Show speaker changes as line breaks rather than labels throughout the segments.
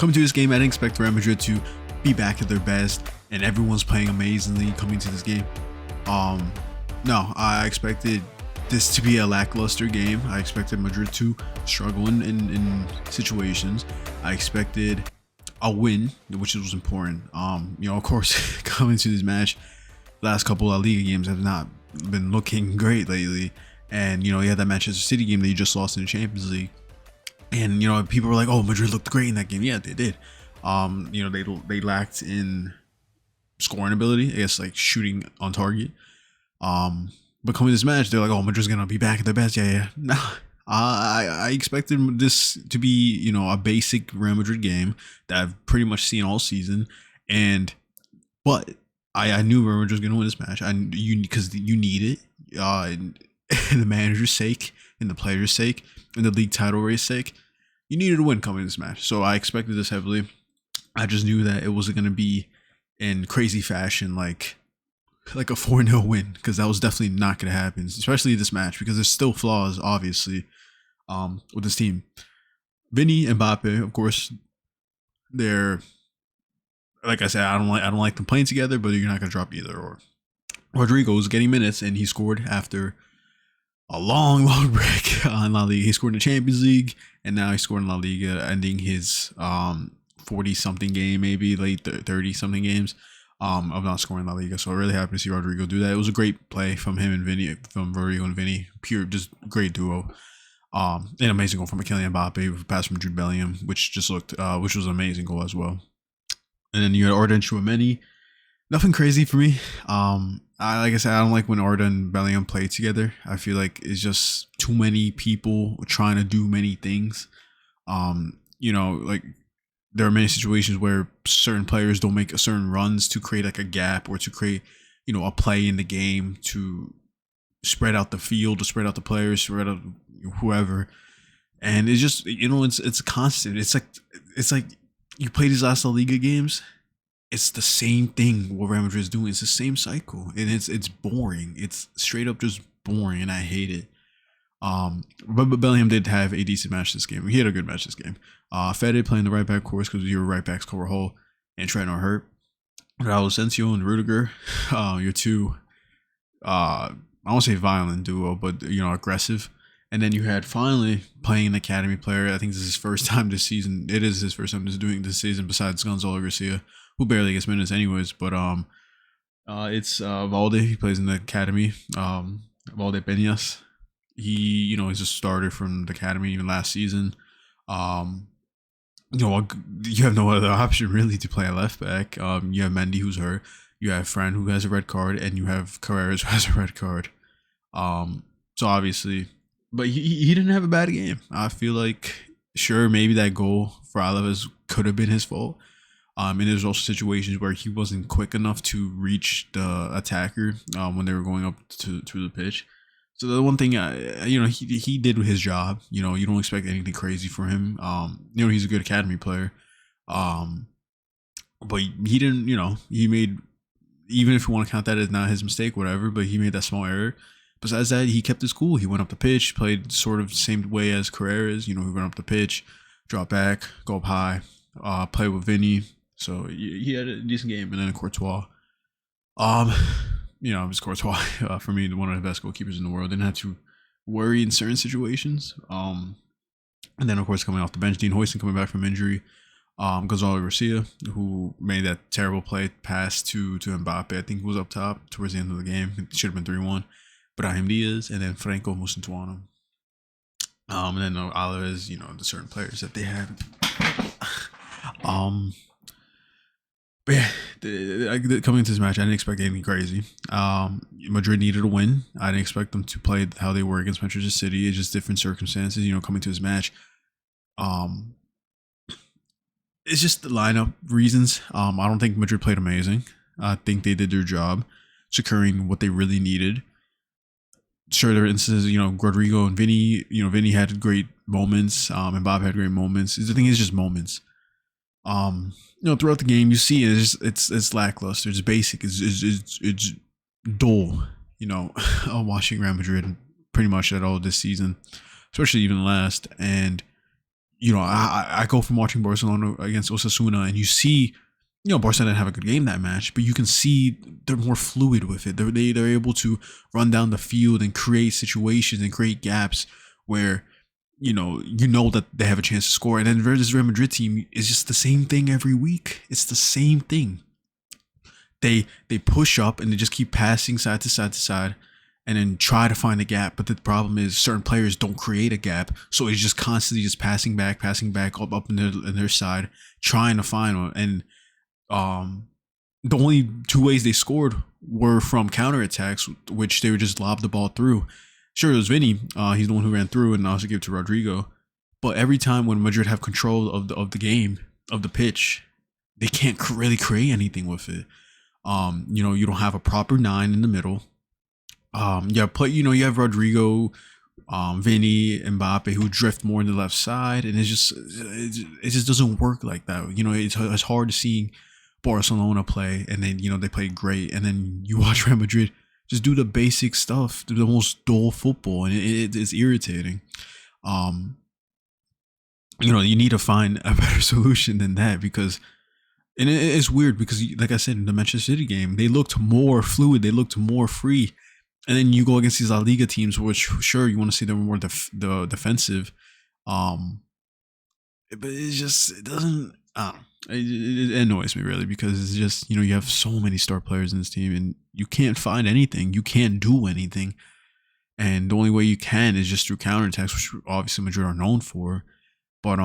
coming to this game, I didn't expect Real Madrid to be back at their best, and everyone's playing amazingly coming to this game. No, I expected this to be a lackluster game. I expected Madrid to struggle in situations. I expected a win, which was important. Of course, coming to this match, last couple of Liga games have not been looking great lately. And, you had that Manchester City game that you just lost in the Champions League. And, people were like, oh, Madrid looked great in that game. Yeah, they did. They lacked in scoring ability, I guess, like shooting on target. But coming to this match, they're like, oh, Madrid's going to be back at their best. Yeah. No, I expected this to be, a basic Real Madrid game that I've pretty much seen all season. But I knew Real Madrid was going to win this match. Because you need it. In the manager's sake, in the player's sake, in the league title race sake, you needed to win coming to this match. So I expected this heavily. I just knew that it wasn't going to be in crazy fashion like a 4-0 win, because that was definitely not going to happen, especially this match, because there's still flaws, obviously, with this team. Vini and Mbappe, of course, they're, like I said, I don't like them playing together, but you're not going to drop either. Or Rodrygo was getting minutes, and he scored after a long break on La Liga. He scored in the Champions League, and now he scored in La Liga, ending his 40-something game, maybe late 30-something games of not scoring in La Liga. So I'm really happy to see Rodrygo do that. It was a great play from him and Vini, from Rodrygo and Vini. Pure, just great duo. An amazing goal from Kylian Mbappe with a pass from Jude Bellingham, which was an amazing goal as well. And then you had Arda and Tchouaméni. Nothing crazy for me. Like I said, I don't like when Arda and Bellingham play together. I feel like it's just too many people trying to do many things. Like there are many situations where certain players don't make certain runs to create like a gap, or to create, a play in the game, to spread out the field, to spread out the players, spread out whoever. And it's just, it's constant. It's like you play these last La Liga games. It's the same thing what Real Madrid is doing. It's the same cycle, and it's boring. It's straight up just boring, and I hate it. But Bellingham did have a decent match this game. He had a good match this game. Fede playing the right back, of course, because your right backs cover hole and Trent are hurt. Raul Asensio and Rudiger, your two, I won't say violent duo, but aggressive. And then you had finally playing an academy player. I think this is his first time this season. It is his first time doing this season, besides Gonzalo Garcia, who barely gets minutes anyways. But it's Valde. He plays in the academy. Valde Peñas. He, he's a starter from the academy even last season. You have no other option really to play a left back. You have Mendy, who's hurt. You have Fran, who has a red card, and you have Carreras, who has a red card. So obviously, but he didn't have a bad game. I feel like, sure, maybe that goal for Alaves could have been his fault. And there's also situations where he wasn't quick enough to reach the attacker when they were going up to the pitch. So the one thing, he did his job. You don't expect anything crazy from him. He's a good academy player. But he didn't, he made, even if you want to count that as not his mistake, whatever, but he made that small error. Besides that, he kept his cool. He went up the pitch, played sort of the same way as Carreras. He went up the pitch, drop back, go up high, play with Vinny. So he had a decent game. And then Courtois. It was Courtois, for me, one of the best goalkeepers in the world. Didn't have to worry in certain situations. And then, of course, coming off the bench, Dean Huijsen coming back from injury. Gonzalo Garcia, who made that terrible play pass to Mbappe. I think he was up top towards the end of the game. It should have been 3-1. Brahim Diaz, and then Franco Musintuano. And then Alaves, the certain players that they had. But yeah, coming into this match, I didn't expect anything crazy. Madrid needed a win. I didn't expect them to play how they were against Manchester City. It's just different circumstances, coming to this match. It's just the lineup reasons. I don't think Madrid played amazing. I think they did their job, securing what they really needed. Sure, there are instances, Rodrygo and Vini, Vini had great moments. Mbappe had great moments. The thing is just moments. Throughout the game, you see it's lackluster. It's basic. It's dull. Watching Real Madrid pretty much at all this season, especially even last. And I go from watching Barcelona against Osasuna, and you see, Barcelona didn't have a good game that match, but you can see they're more fluid with it. They're able to run down the field and create situations and create gaps where that they have a chance to score. And then this Real Madrid team is just the same thing every week. It's the same thing. They push up and they just keep passing side to side to side, and then try to find a gap. But the problem is certain players don't create a gap, so it's just constantly just passing back up in their side, trying to find one. And the only two ways they scored were from counterattacks, which they would just lob the ball through. Sure, it was Vini. He's the one who ran through, and also gave it to Rodrygo. But every time when Madrid have control of the game, of the pitch, they can't really create anything with it. You don't have a proper 9 in the middle. You have Rodrygo, Vini, Mbappe, who drift more in the left side, and it just doesn't work like that. It's hard to see Barcelona play, and then they play great, and then you watch Real Madrid just do the basic stuff, do the most dull football, and it's irritating. You need to find a better solution than that, because. And it's weird because, like I said, in the Manchester City game, they looked more fluid, they looked more free. And then you go against these La Liga teams, which, sure, you want to see them more defensive. But it doesn't, I don't know. It annoys me, really, because it's just, you have so many star players in this team, and you can't find anything. You can't do anything. And the only way you can is just through counterattacks, which obviously Madrid are known for. But,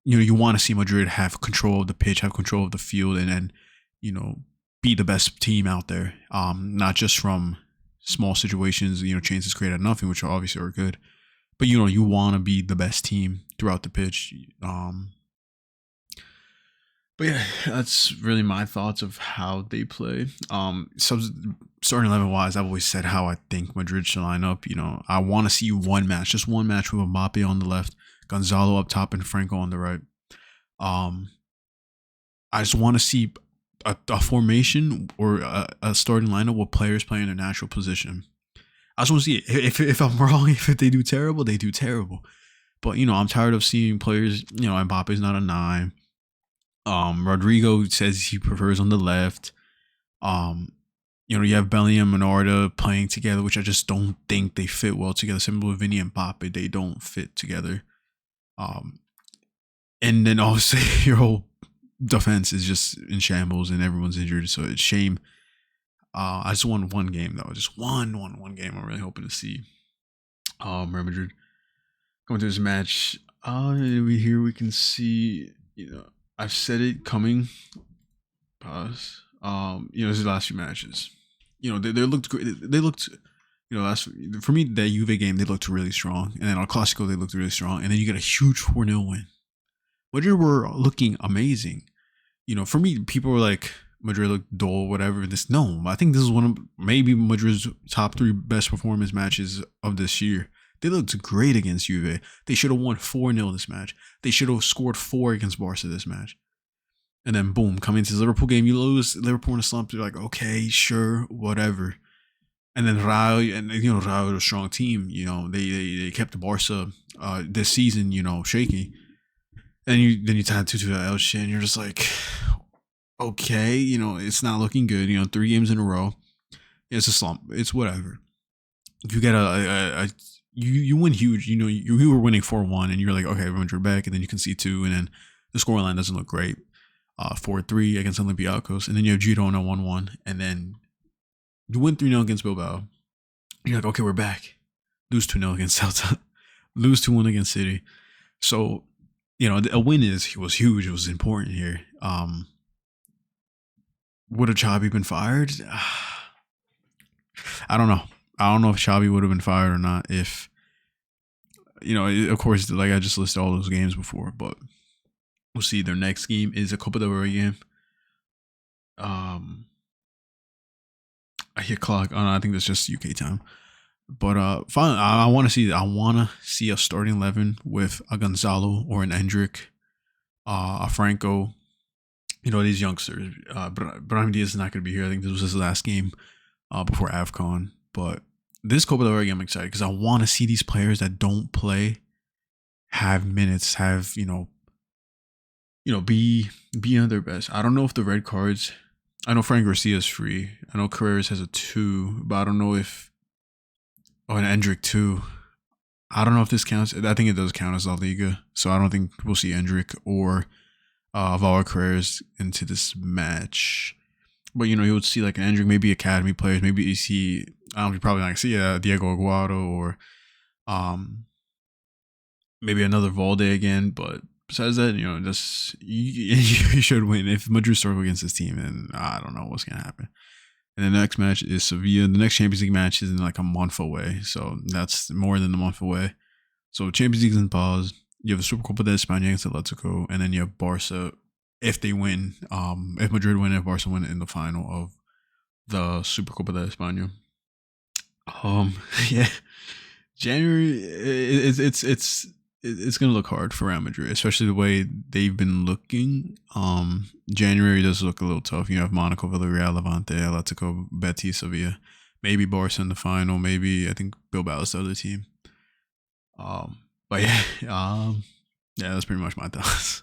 you want to see Madrid have control of the pitch, have control of the field, and then, be the best team out there. Not just from small situations, chances created nothing, which obviously are good. But, you want to be the best team throughout the pitch. But yeah, that's really my thoughts of how they play. So starting 11 wise, I've always said how I think Madrid should line up. I want to see just one match with Mbappe on the left, Gonzalo up top, and Franco on the right. I just want to see a formation or a starting lineup with players playing their natural position. I just want to see it. If I'm wrong, if they do terrible, they do terrible. But I'm tired of seeing players. Mbappe's not a 9. Rodrygo says he prefers on the left. You have Bellingham and Arda playing together, which I just don't think they fit well together. Similar with Vini and Mbappe, they don't fit together. And then obviously your whole defense is just in shambles and everyone's injured, so it's shame. I just won one game though, just one game. I'm really hoping to see Real Madrid going through this match. Here we can see, I've said it coming. Pause. This is the last few matches. They looked great. They looked, for me, that Juve game, they looked really strong. And then on Classico, they looked really strong. And then you get a huge 4-0 win. Madrid were looking amazing. For me, people were like, Madrid looked dull, whatever. No, I think this is one of maybe Madrid's top 3 best performance matches of this year. They looked great against Juve. They should have won 4-0 this match. They should have scored 4 against Barca this match. And then boom, coming into the Liverpool game, you lose. Liverpool in a slump. You're like, okay, sure, whatever. And then Rayo is a strong team. They kept the Barca this season, shaky. And then you tie 2 to that L shit, and you're just like, okay, it's not looking good. 3 games in a row, it's a slump. It's whatever. You get you win huge. You were winning 4-1, and you're like, okay, everyone's back, and then you can see 2, and then the scoreline doesn't look great. 4-3 against Olympiacos, and then you have Girona 1-1, and then you win 3-0 against Bilbao. You're like, okay, we're back. Lose 2-0 against Celta. Lose 2-1 against City. So, a win was huge. It was important here. Would have Xabi been fired? I don't know. I don't know if Xabi would have been fired or not. If, of course, like I just listed all those games before, but we'll see. Their next game is a Copa del Rey game. I hear clock. I think that's just UK time. But finally, I want to see a starting 11 with a Gonzalo or an Endrick, a Franco. These youngsters. Brahim Diaz is not going to be here. I think this was his last game before AFCON. But this Copa del Rey game, I'm excited because I want to see these players that don't play have minutes, have be on their best. I don't know if the red cards. I know Frank Garcia's free. I know Carreras has a 2, but I don't know if and Endrick too. I don't know if this counts. I think it does count as La Liga, so I don't think we'll see Endrick or Val Carreras into this match. But you would see like an Endrick, maybe academy players, maybe you see. I don't know, you probably not see Diego Aguado or um maybe another Valde again. But besides that, just you should win. If Madrid struggle against this team, then I don't know what's gonna happen. And the next match is Sevilla. The next Champions League match is in like a month away, so that's more than a month away. So Champions League's in pause. You have the Supercopa de España against Atletico, and then you have Barca if they win. If Madrid win, if Barca win in the final of the Supercopa de España. Yeah, January it's gonna look hard for Real Madrid, especially the way they've been looking. January does look a little tough. You have Monaco, Villarreal, Levante, Atletico, Betis, Sevilla, maybe Barca in the final. Maybe I think Bilbao is the other team. But yeah, yeah, that's pretty much my thoughts.